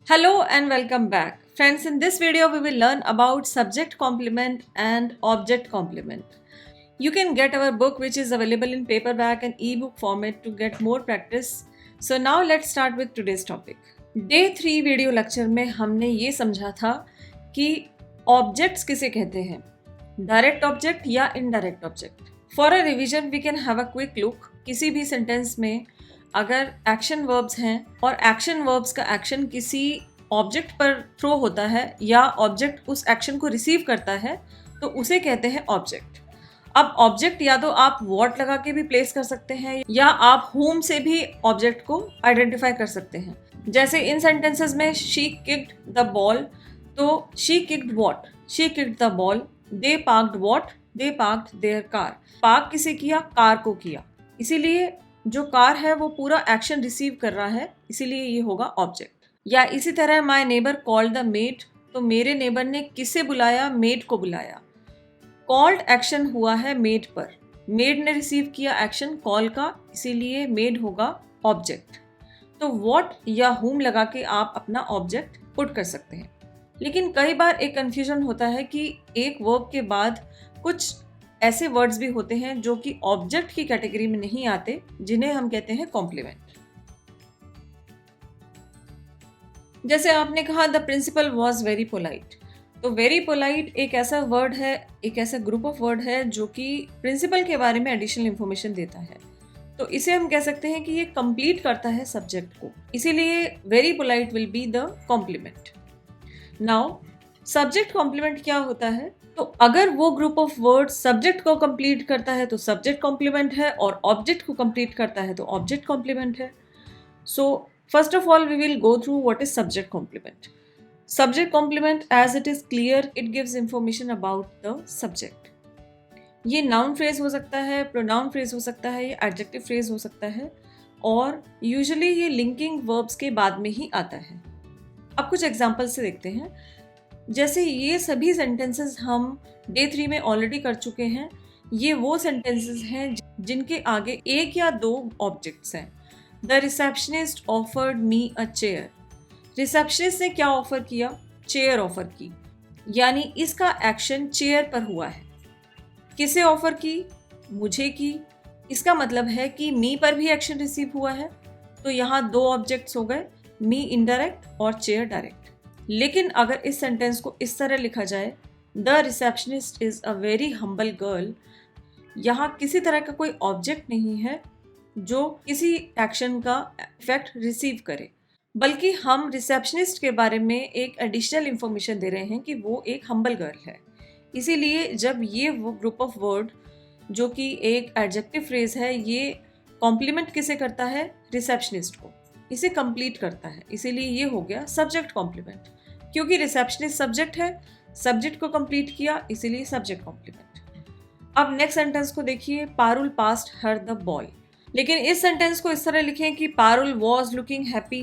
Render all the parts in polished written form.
Hello and welcome back. Friends, in this video we will learn about subject complement and object complement. You can get our book which is available in paperback and ebook format to get more practice. So now let's start with today's topic. Day 3 video lecture में हमने ये समझा था कि objects किसे कहते हैं, direct object या indirect object. For a revision we can have a quick look. किसी भी सेंटेंस में अगर एक्शन वर्ब्स हैं और एक्शन वर्ब्स का एक्शन किसी ऑब्जेक्ट पर थ्रो होता है या ऑब्जेक्ट उस एक्शन को रिसीव करता है तो उसे कहते हैं ऑब्जेक्ट. अब ऑब्जेक्ट या तो आप वॉट लगा के भी प्लेस कर सकते हैं या आप होम से भी ऑब्जेक्ट को आइडेंटिफाई कर सकते हैं. जैसे इन सेंटेंसेस में शी किक्ड द बॉल, तो she kicked what, she kicked the ball. They parked what, they parked their car. Park किसे किया, कार को किया. इसीलिए जो कार है वो पूरा एक्शन रिसीव कर रहा है, इसीलिए ये होगा ऑब्जेक्ट. या इसी तरह my neighbour called the made, तो मेरे नेबर ने किसे बुलाया, मेड को बुलाया. कॉल्ड एक्शन हुआ है मेड पर, मेड ने रिसीव किया एक्शन कॉल का, इसीलिए मेड होगा ऑब्जेक्ट. तो व्हाट या हुम लगा के आप अपना ऑब्जेक्ट पुट कर सकते हैं. लेकिन कई बार एक कंफ्यूजन होता है कि एक वर्ब के बाद कुछ ऐसे वर्ड्स भी होते हैं जो कि ऑब्जेक्ट की कैटेगरी में नहीं आते, जिन्हें हम कहते हैं कॉम्प्लीमेंट. जैसे आपने कहा the principal was very polite, तो वेरी पोलाइट एक ऐसा वर्ड है, एक ऐसा ग्रुप ऑफ वर्ड है जो कि प्रिंसिपल के बारे में एडिशनल इंफॉर्मेशन देता है. तो इसे हम कह सकते हैं कि ये कंप्लीट करता है सब्जेक्ट को, इसीलिए very polite will be the complement. Now subject complement क्या होता है, तो अगर वो ग्रुप ऑफ वर्ड सब्जेक्ट को कंप्लीट करता है तो सब्जेक्ट कॉम्प्लीमेंट है, और ऑब्जेक्ट को कंप्लीट करता है तो ऑब्जेक्ट कॉम्प्लीमेंट है. So first of all we will go through what is subject complement. Subject complement as it is clear, it gives information about the subject. ये नाउन फ्रेज हो सकता है, प्रोनाउन फ्रेज हो सकता है, ये एडजेक्टिव फ्रेज हो सकता है, और यूजुअली ये लिंकिंग वर्ब्स के बाद में ही आता है. अब कुछ एग्जांपल से देखते हैं. जैसे ये सभी सेंटेंसेस हम डे 3 में ऑलरेडी कर चुके हैं. ये वो सेंटेंसेस हैं जिनके आगे एक या दो ऑब्जेक्ट्स हैं. The receptionist offered me a chair. Receptionist ने क्या ऑफर किया, चेयर ऑफर की, यानी इसका एक्शन चेयर पर हुआ है. किसे ऑफर की, मुझे की. इसका मतलब है कि मी पर भी एक्शन रिसीव हुआ है. तो यहाँ दो ऑब्जेक्ट्स हो गए, मी इनडायरेक्ट और चेयर डायरेक्ट. लेकिन अगर इस सेंटेंस को इस तरह लिखा जाए, the receptionist is a very humble girl, यहाँ किसी तरह का कोई ऑब्जेक्ट नहीं है जो किसी एक्शन का इफेक्ट रिसीव करे, बल्कि हम रिसेप्शनिस्ट के बारे में एक एडिशनल इंफॉर्मेशन दे रहे हैं कि वो एक हम्बल गर्ल है. इसीलिए जब ये वो ग्रुप ऑफ वर्ड जो कि एक एडजेक्टिव फ्रेज है, ये कॉम्प्लीमेंट किसे करता है, रिसेप्शनिस्ट को, इसे कंप्लीट करता है, इसीलिए ये हो गया सब्जेक्ट कॉम्प्लीमेंट. क्योंकि रिसेप्शनिस्ट सब्जेक्ट है, सब्जेक्ट को कंप्लीट किया, इसीलिए सब्जेक्ट कॉम्प्लीमेंट. अब नेक्स्ट सेंटेंस को देखिए, Parul passed her the boy. लेकिन इस सेंटेंस को इस तरह लिखें कि पारुल वॉज लुकिंग हैप्पी,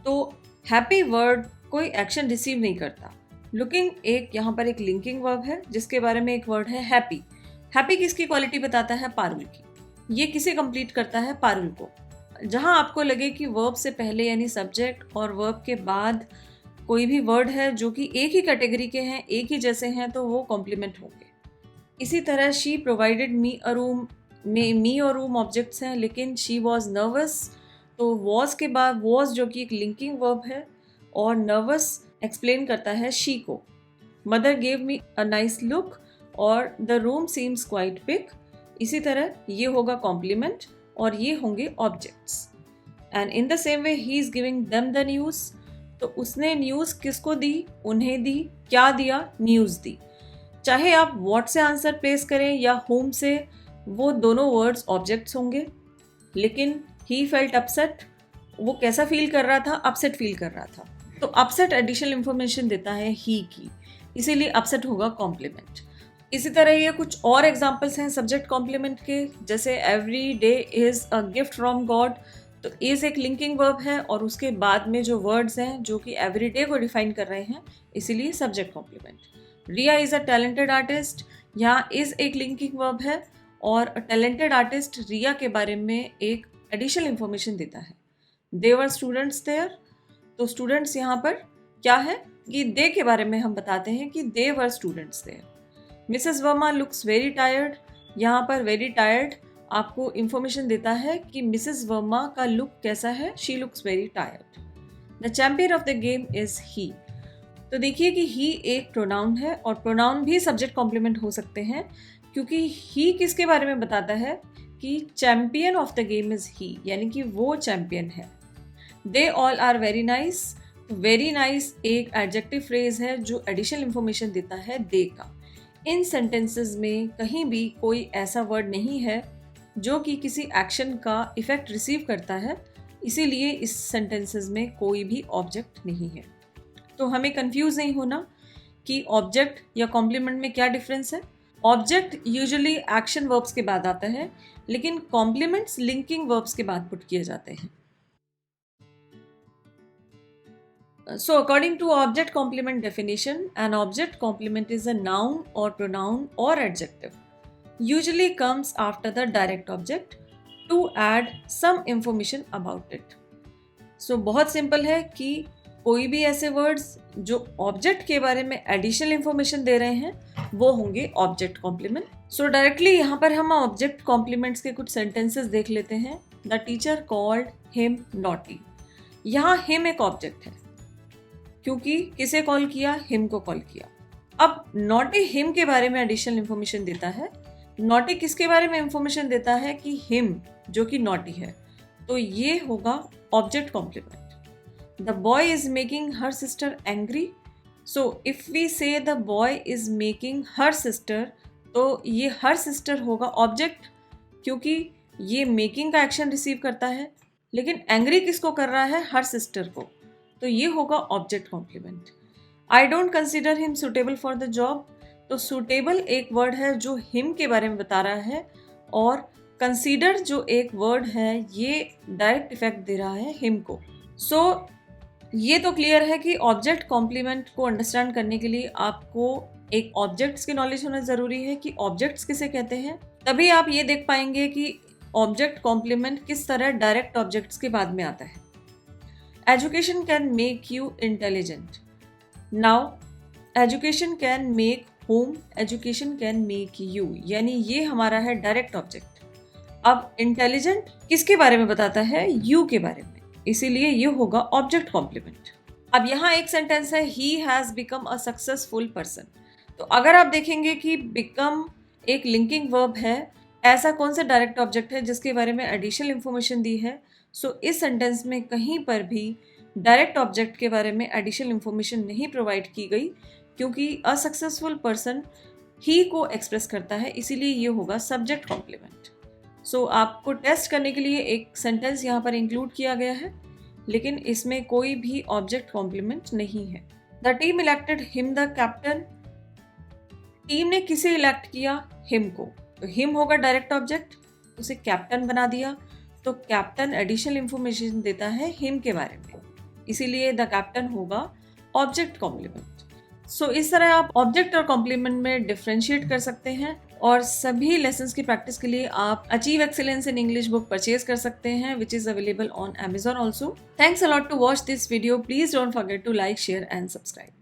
तो हैप्पी वर्ड कोई एक्शन रिसीव नहीं करता. लुकिंग एक यहाँ पर एक लिंकिंग वर्ब है जिसके बारे में एक वर्ड है हैप्पी. हैप्पी किसकी क्वालिटी बताता है, पारुल की. ये किसे कंप्लीट करता है, पारुल को. जहाँ आपको लगे कि वर्ब से पहले यानी सब्जेक्ट और वर्ब के बाद कोई भी वर्ड है जो कि एक ही कैटेगरी के हैं, एक ही जैसे हैं, तो वो कॉम्प्लीमेंट होंगे. इसी तरह she provided me a room में मी और रूम ऑब्जेक्ट्स हैं, लेकिन शी वॉज नर्वस, तो वॉज के बाद वॉज जो कि एक लिंकिंग वर्ब है, और नर्वस एक्सप्लेन करता है शी को. Mother gave me a nice look, और the room seems quite big. इसी तरह ये होगा कॉम्प्लीमेंट और ये होंगे objects. And in the same way he is giving them the news, तो उसने न्यूज़ किसको दी, उन्हें दी. क्या दिया, न्यूज़ दी. चाहे आप व्हाट से आंसर प्लेस करें या होम से, वो दोनों वर्ड्स ऑब्जेक्ट्स होंगे. लेकिन ही फेल्ट अपसेट, वो कैसा फील कर रहा था, अपसेट फील कर रहा था. तो अपसेट एडिशनल इंफॉर्मेशन देता है ही की, इसीलिए अपसेट होगा कॉम्प्लीमेंट. इसी तरह ये कुछ और एग्जांपल्स हैं सब्जेक्ट कॉम्प्लीमेंट के. जैसे every day is a gift from God, तो इज एक लिंकिंग वर्ब है और उसके बाद में जो वर्ड्स हैं जो कि एवरी डे को डिफाइन कर रहे हैं, इसीलिए subject complement. Riya is a talented artist, यहाँ इज एक लिंकिंग वर्ब है और टैलेंटेड आर्टिस्ट रिया के बारे में एक एडिशनल इंफॉर्मेशन देता है. दे वर स्टूडेंट्स देयर, तो स्टूडेंट्स यहाँ पर क्या है कि दे के बारे में हम बताते हैं कि they were students there. Mrs Verma looks very tired, यहाँ पर वेरी टायर्ड आपको इंफॉर्मेशन देता है कि मिसेस वर्मा का लुक कैसा है, she looks very tired. The champion of the game is ही। तो देखिए कि ही एक प्रोनाउन है और प्रोनाउन भी सब्जेक्ट कॉम्प्लीमेंट हो सकते हैं, क्योंकि ही किसके बारे में बताता है कि champion of the game is he, यानी कि वो चैंपियन है। They all are very nice. Very nice एक एडजेक्टिव फ्रेज है जो एडिशनल इंफॉर्मेशन देता है दे का। इन सेंटेंसेस में कहीं भी कोई ऐसा वर्ड नहीं है जो कि किसी एक्शन का इफेक्ट रिसीव करता है, इसीलिए इस सेंटेंसेस में कोई भी ऑब्जेक्ट नहीं है। तो हमें कंफ्यूज नहीं होना कि ऑब्जेक्ट या कॉम्प्लीमेंट में क्या डिफरेंस है। ऑब्जेक्ट यूजुअली एक्शन वर्ब्स के बाद आता है, लेकिन कॉम्प्लीमेंट्स लिंकिंग वर्ब्स के बाद पुट किए जाते हैं। So according to object complement definition, an object complement is a noun or pronoun or adjective. Usually comes after the direct object to add some information about it. So बहुत simple है कि कोई भी ऐसे words जो object के बारे में एडिशनल इंफॉर्मेशन दे रहे हैं वो होंगे ऑब्जेक्ट कॉम्प्लीमेंट। सो डायरेक्टली यहाँ पर हम ऑब्जेक्ट कॉम्प्लीमेंट्स के कुछ सेंटेंसेस देख लेते हैं। The teacher called him naughty. यहाँ हिम एक ऑब्जेक्ट है क्योंकि किसे कॉल किया, हिम को कॉल किया। अब नॉटी हिम के बारे में एडिशनल इंफॉर्मेशन देता है। नॉटी किसके बारे में इंफॉर्मेशन देता है कि हिम जो कि नॉटी है, तो ये होगा object complement. The boy is making her sister angry. So if we say the boy is making her sister, तो ये हर सिस्टर होगा ऑब्जेक्ट क्योंकि ये मेकिंग का एक्शन रिसीव करता है, लेकिन एंग्री किसको कर रहा है, हर सिस्टर को, तो ये होगा object complement. I don't consider him suitable for the job. तो सुटेबल एक वर्ड है जो हिम के बारे में बता रहा है, और कंसीडर जो एक वर्ड है ये डायरेक्ट इफेक्ट दे रहा है हिम को। सो ये तो क्लियर है कि ऑब्जेक्ट कॉम्प्लीमेंट को अंडरस्टैंड करने के लिए आपको एक ऑब्जेक्ट्स की नॉलेज होना ज़रूरी है कि ऑब्जेक्ट्स किसे कहते हैं। तभी आप ये देख पाएंगे कि ऑब्जेक्ट कॉम्प्लीमेंट किस तरह डायरेक्ट ऑब्जेक्ट्स के बाद में आता है। Education can make you intelligent. Now, education can make whom, education can make you, यानी ये हमारा है डायरेक्ट ऑब्जेक्ट। अब इंटेलिजेंट किसके बारे में बताता है, यू के बारे में, इसीलिए ये होगा ऑब्जेक्ट कॉम्प्लीमेंट। अब यहाँ एक सेंटेंस है he has become a successful person। तो अगर आप देखेंगे कि become एक लिंकिंग वर्ब है, ऐसा कौन सा डायरेक्ट ऑब्जेक्ट है जिसके बारे में एडिशनल इंफॉर्मेशन दी है। सो इस सेंटेंस में कहीं पर भी डायरेक्ट ऑब्जेक्ट के बारे में एडिशनल इंफॉर्मेशन नहीं प्रोवाइड की गई, क्योंकि अ सक्सेसफुल पर्सन ही को एक्सप्रेस करता है, इसीलिए ये होगा सब्जेक्ट कॉम्प्लीमेंट। सो आपको टेस्ट करने के लिए एक सेंटेंस यहाँ पर इंक्लूड किया गया है, लेकिन इसमें कोई भी ऑब्जेक्ट कॉम्प्लीमेंट नहीं है। The team elected him the captain. Team ने किसे इलेक्ट किया, हिम को, तो हिम होगा डायरेक्ट ऑब्जेक्ट, उसे कैप्टन बना दिया, तो कैप्टन एडिशनल इंफॉर्मेशन देता है हिम के बारे में, इसीलिए द कैप्टन होगा ऑब्जेक्ट कॉम्प्लीमेंट। सो इस तरह आप ऑब्जेक्ट और कॉम्प्लीमेंट में डिफरेंशिएट कर सकते हैं, और सभी लेसन्स की प्रैक्टिस के लिए आप achieve excellence in English book purchase कर सकते हैं, which is available on Amazon also. Thanks a lot to watch this video. Please don't forget to like, share and subscribe.